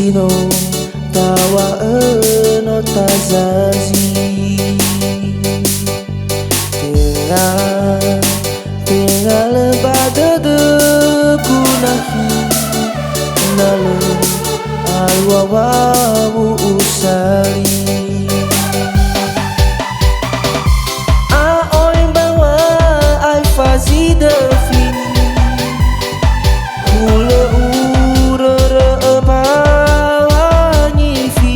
Sino tawa no tazazi Tengah lebada de kunahi Nale alwawawu usali Aoi bawa ai fazi defi Hule urere bawanyi fi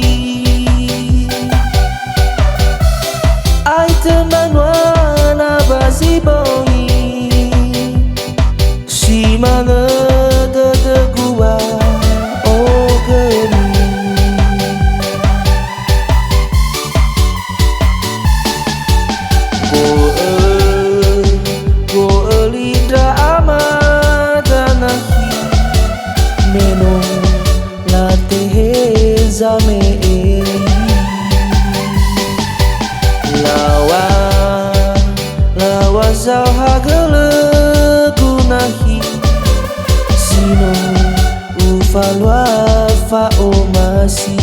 Ai teman wana bazi bongi Si mana de gua oh geni Go elindra amadanahi Menong latehe zame eli Lawa zau hagele gunahi Sino ufalwa fa omasi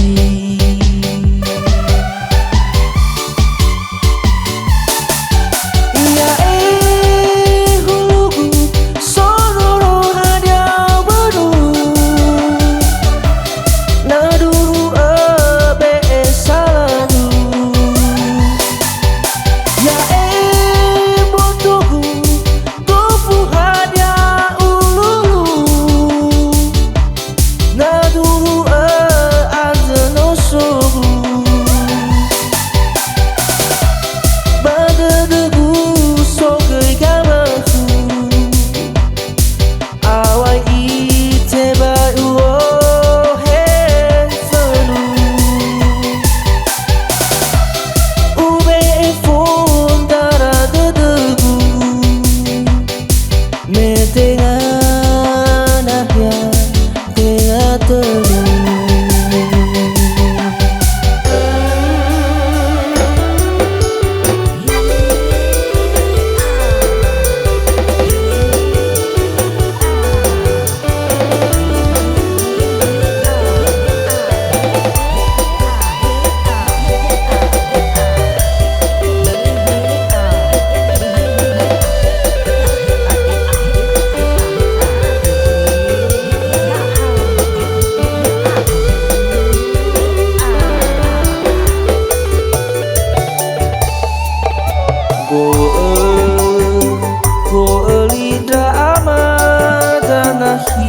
Go elindra amadanahi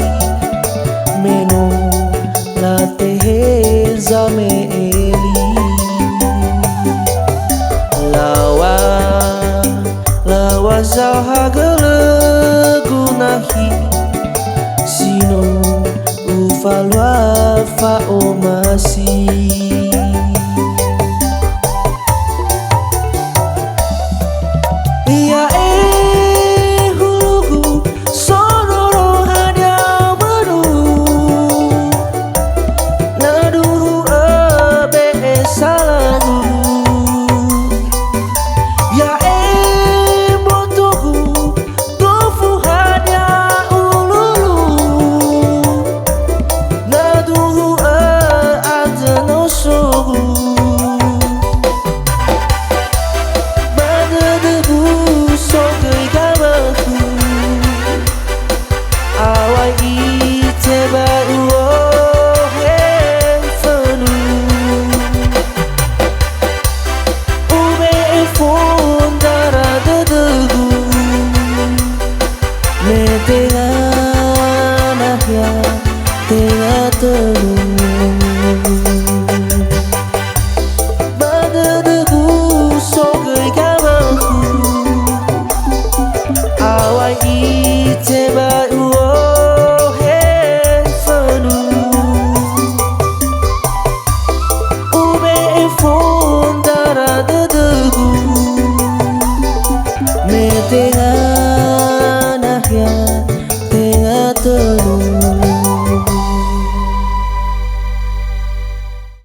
Menong latehe zame eli Lawa zau hagele gunahi Sino ufalwa fa omasi Sogu